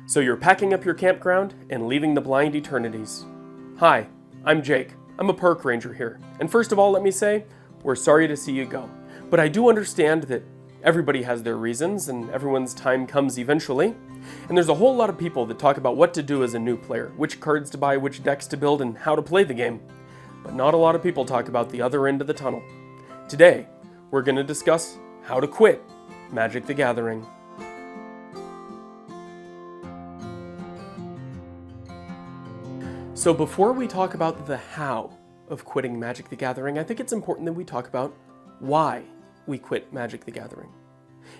So you're packing up your campground and leaving the blind eternities. Hi, I'm Jake. I'm a park ranger here. And first of all, let me say, we're sorry to see you go. But I do understand that everybody has their reasons and everyone's time comes eventually. And there's a whole lot of people that talk about what to do as a new player, which cards to buy, which decks to build, and how to play the game. But not a lot of people talk about the other end of the tunnel. Today, we're going to discuss how to quit Magic the Gathering. So before we talk about the how of quitting Magic the Gathering, I think it's important that we talk about why we quit Magic the Gathering.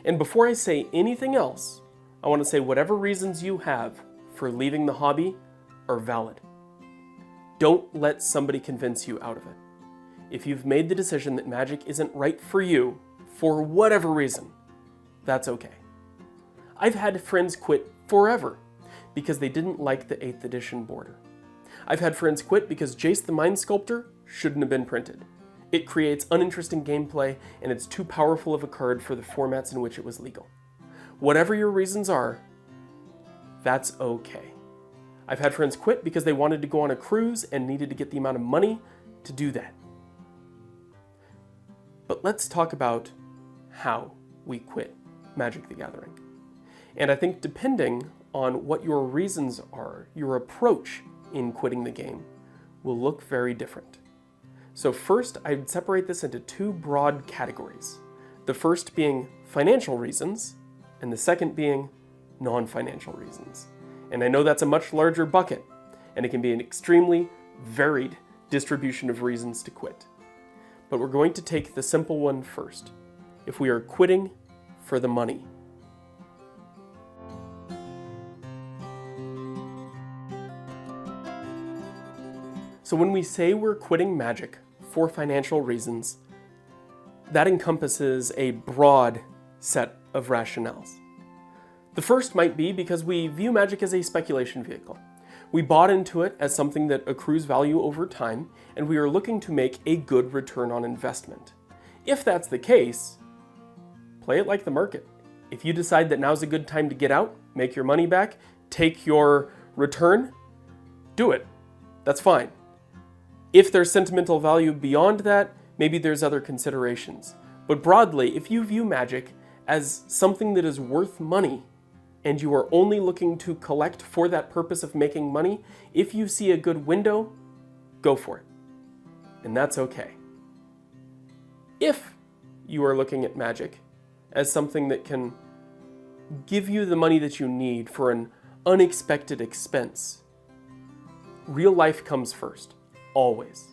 And before I say anything else, I want to say whatever reasons you have for leaving the hobby are valid. Don't let somebody convince you out of it. If you've made the decision that Magic isn't right for you, for whatever reason, that's okay. I've had friends quit forever because they didn't like the 8th edition border. I've had friends quit because Jace the Mind Sculptor shouldn't have been printed. It creates uninteresting gameplay and it's too powerful of a card for the formats in which it was legal. Whatever your reasons are, that's okay. I've had friends quit because they wanted to go on a cruise and needed to get the amount of money to do that. But let's talk about how we quit Magic the Gathering. And I think depending on what your reasons are, your approach in quitting the game will look very different. So first, I'd separate this into two broad categories. The first being financial reasons, and the second being non-financial reasons. And I know that's a much larger bucket, and it can be an extremely varied distribution of reasons to quit. But we're going to take the simple one first. If we are quitting for the money. So when we say we're quitting Magic for financial reasons, that encompasses a broad set of rationales. The first might be because we view Magic as a speculation vehicle. We bought into it as something that accrues value over time, and we are looking to make a good return on investment. If that's the case, play it like the market. If you decide that now's a good time to get out, make your money back, take your return, do it. That's fine. If there's sentimental value beyond that, maybe there's other considerations. But broadly, if you view Magic as something that is worth money, and you are only looking to collect for that purpose of making money, if you see a good window, go for it. And that's okay. If you are looking at Magic as something that can give you the money that you need for an unexpected expense, real life comes first. Always.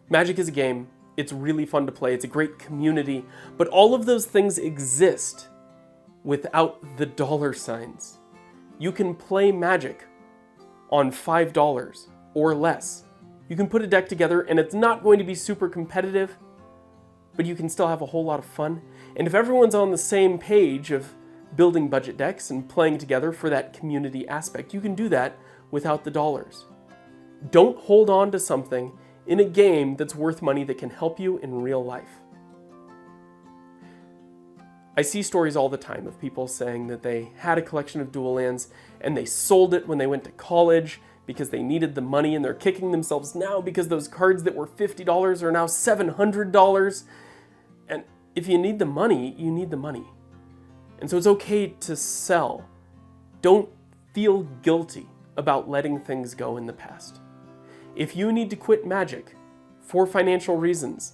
Magic is a game, it's really fun to play, it's a great community, but all of those things exist without the dollar signs. You can play Magic on $5 or less. You can put a deck together and it's not going to be super competitive, but you can still have a whole lot of fun. And if everyone's on the same page of building budget decks and playing together for that community aspect, you can do that without the dollars. Don't hold on to something in a game that's worth money that can help you in real life. I see stories all the time of people saying that they had a collection of dual lands and they sold it when they went to college because they needed the money, and they're kicking themselves now because those cards that were $50 are now $700. And if you need the money, you need the money. And so it's okay to sell. Don't feel guilty about letting things go in the past. If you need to quit Magic for financial reasons,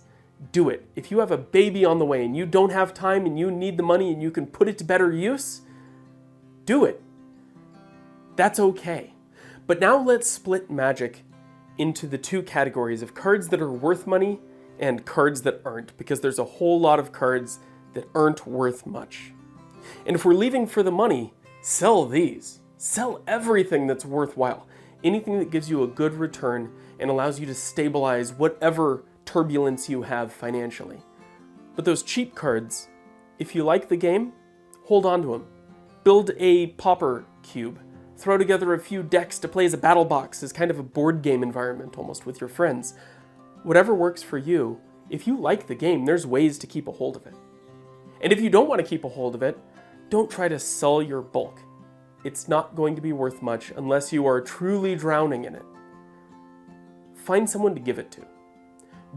do it. If you have a baby on the way and you don't have time and you need the money and you can put it to better use, do it. That's okay. But now let's split Magic into the two categories of cards that are worth money and cards that aren't, because there's a whole lot of cards that aren't worth much. And if we're leaving for the money, sell these. Sell everything that's worthwhile. Anything that gives you a good return and allows you to stabilize whatever turbulence you have financially. But those cheap cards, if you like the game, hold on to them. Build a pauper cube. Throw together a few decks to play as a battle box, as kind of a board game environment almost with your friends. Whatever works for you, if you like the game, there's ways to keep a hold of it. And if you don't want to keep a hold of it, don't try to sell your bulk. it's not going to be worth much unless you are truly drowning in it. Find someone to give it to.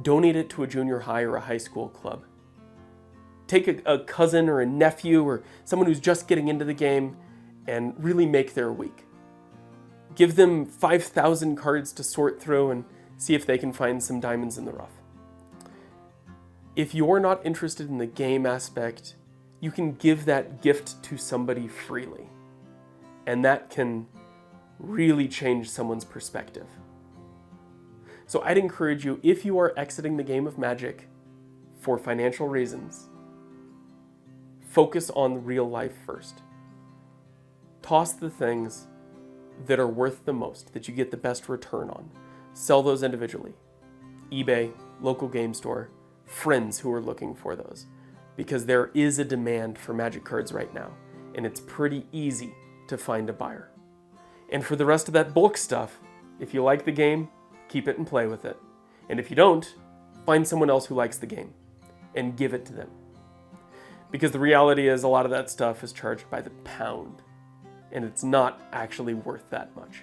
Donate it to a junior high or a high school club. Take a cousin or a nephew or someone who's just getting into the game and really make their week. Give them 5,000 cards to sort through and see if they can find some diamonds in the rough. If you're not interested in the game aspect, you can give that gift to somebody freely. And that can really change someone's perspective. So I'd encourage you, if you are exiting the game of Magic for financial reasons, focus on real life first. Toss the things that are worth the most, that you get the best return on. Sell those individually. eBay, local game store, friends who are looking for those. Because there is a demand for Magic cards right now, and it's pretty easy to find a buyer. And for the rest of that bulk stuff, if you like the game, keep it and play with it. And if you don't, find someone else who likes the game and give it to them. Because the reality is a lot of that stuff is charged by the pound, and it's not actually worth that much.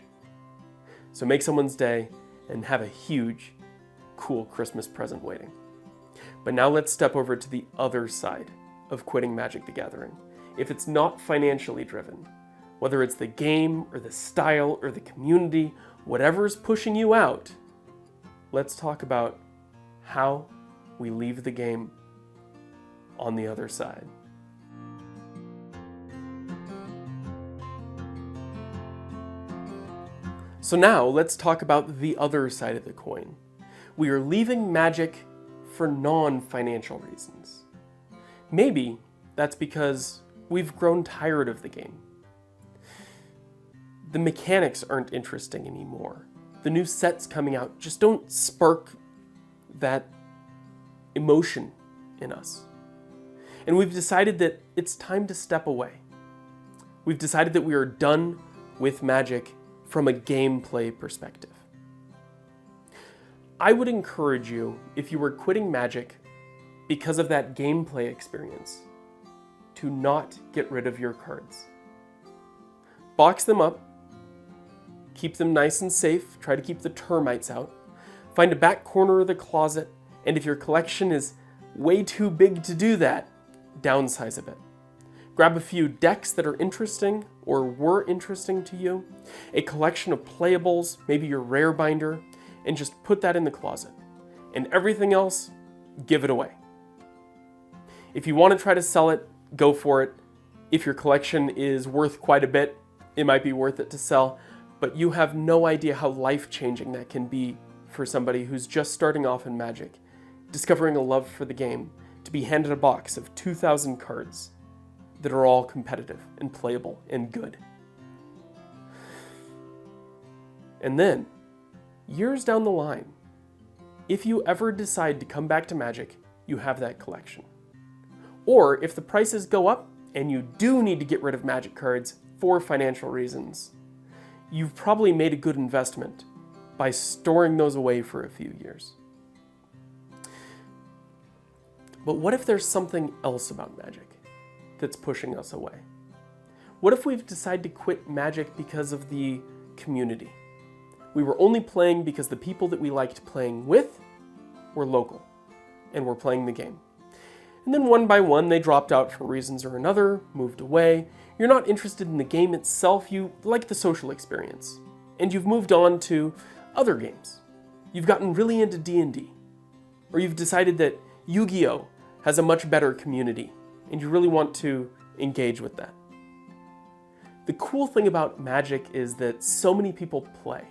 So make someone's day and have a huge, cool Christmas present waiting. But now let's step over to the other side of quitting Magic the Gathering. If it's not financially driven, whether it's the game or the style or the community, whatever is pushing you out, let's talk about how we leave the game on the other side. So now let's talk about the other side of the coin. We are leaving Magic for non-financial reasons. Maybe that's because we've grown tired of the game. The mechanics aren't interesting anymore. The new sets coming out just don't spark that emotion in us. And we've decided that it's time to step away. We've decided that we are done with Magic from a gameplay perspective. I would encourage you, if you were quitting Magic because of that gameplay experience, to not get rid of your cards. Box them up, keep them nice and safe, try to keep the termites out, find a back corner of the closet, and if your collection is way too big to do that, downsize a bit. Grab a few decks that are interesting or were interesting to you, a collection of playables, maybe your rare binder, and just put that in the closet. And everything else, give it away. If you want to try to sell it, go for it. If your collection is worth quite a bit, it might be worth it to sell, but you have no idea how life-changing that can be for somebody who's just starting off in Magic, discovering a love for the game, to be handed a box of 2,000 cards that are all competitive and playable and good. And then, years down the line, if you ever decide to come back to Magic, you have that collection. Or if the prices go up and you do need to get rid of Magic cards for financial reasons, you've probably made a good investment by storing those away for a few years. But what if there's something else about Magic that's pushing us away? What if we've decided to quit Magic because of the community? We were only playing because the people that we liked playing with were local and were playing the game. And then one by one, they dropped out for reasons or another, moved away. You're not interested in the game itself, you like the social experience. And you've moved on to other games. You've gotten really into D&D. Or you've decided that Yu-Gi-Oh! Has a much better community, and you really want to engage with that. The cool thing about Magic is that so many people play.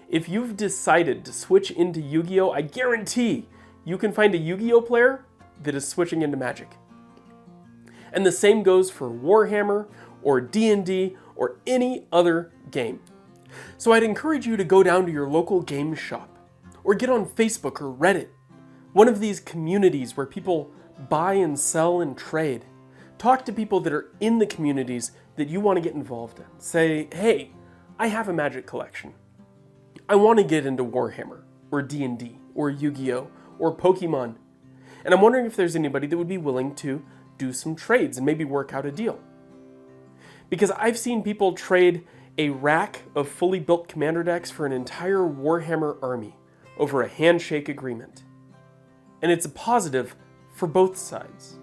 If you've decided to switch into Yu-Gi-Oh!, I guarantee you can find a Yu-Gi-Oh! Player that is switching into Magic. And the same goes for Warhammer, or D&D, or any other game. So I'd encourage you to go down to your local game shop, or get on Facebook or Reddit, one of these communities where people buy and sell and trade. Talk to people that are in the communities that you want to get involved in. Say, hey, I have a Magic collection. I want to get into Warhammer, or D&D, or Yu-Gi-Oh!, or Pokemon. And I'm wondering if there's anybody that would be willing to do some trades and maybe work out a deal. Because I've seen people trade a rack of fully built commander decks for an entire Warhammer army over a handshake agreement. And it's a positive for both sides.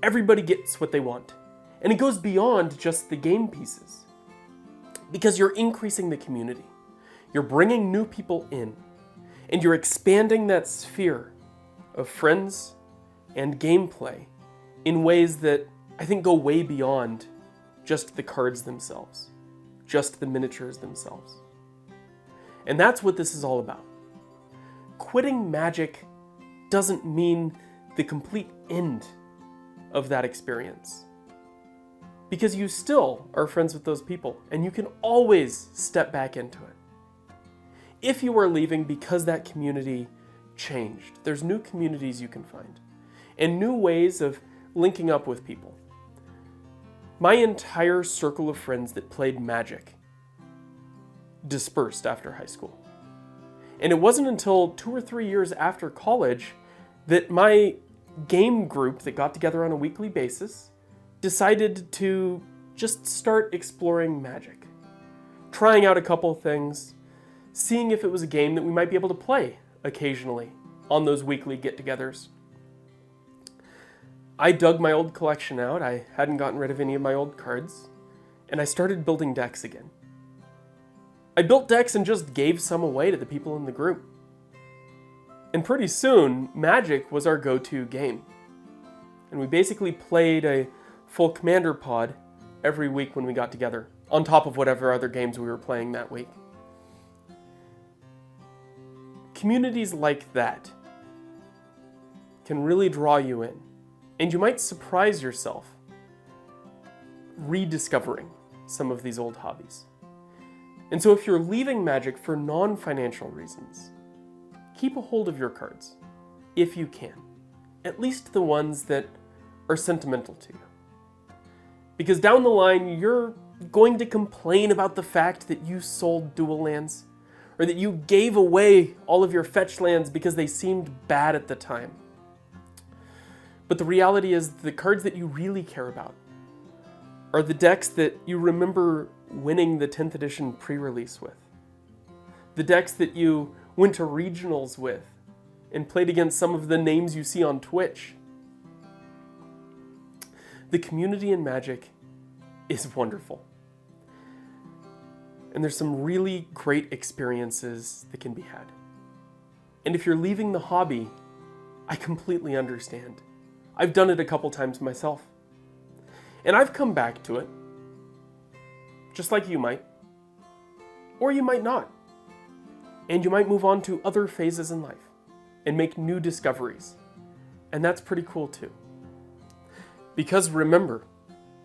Everybody gets what they want. And it goes beyond just the game pieces. Because you're increasing the community. You're bringing new people in. And you're expanding that sphere of friends and gameplay in ways that I think go way beyond just the cards themselves, just the miniatures themselves. And that's what this is all about. Quitting Magic doesn't mean the complete end of that experience. Because you still are friends with those people, and you can always step back into it. If you are leaving because that community changed, there's new communities you can find, and new ways of linking up with people. My entire circle of friends that played Magic dispersed after high school. And it wasn't until 2 or 3 years after college that my game group that got together on a weekly basis decided to just start exploring Magic. Trying out a couple things, seeing if it was a game that we might be able to play occasionally on those weekly get-togethers. I dug my old collection out. I hadn't gotten rid of any of my old cards, and I started building decks again. I built decks and just gave some away to the people in the group. And pretty soon, Magic was our go-to game. And we basically played a full commander pod every week when we got together, on top of whatever other games we were playing that week. Communities like that can really draw you in. And you might surprise yourself rediscovering some of these old hobbies. And so if you're leaving Magic for non-financial reasons, keep a hold of your cards, if you can. At least the ones that are sentimental to you. Because down the line, you're going to complain about the fact that you sold dual lands, or that you gave away all of your fetch lands because they seemed bad at the time. But the reality is the cards that you really care about are the decks that you remember winning the 10th edition pre-release with. The decks that you went to regionals with and played against some of the names you see on Twitch. The community in Magic is wonderful. And there's some really great experiences that can be had. And if you're leaving the hobby, I completely understand. I've done it a couple times myself. And I've come back to it, just like you might. Or you might not. And you might move on to other phases in life and make new discoveries. And that's pretty cool too. Because remember,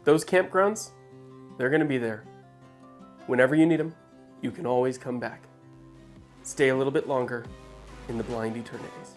those campgrounds, they're going to be there. Whenever you need them, you can always come back. Stay a little bit longer in the blind eternities.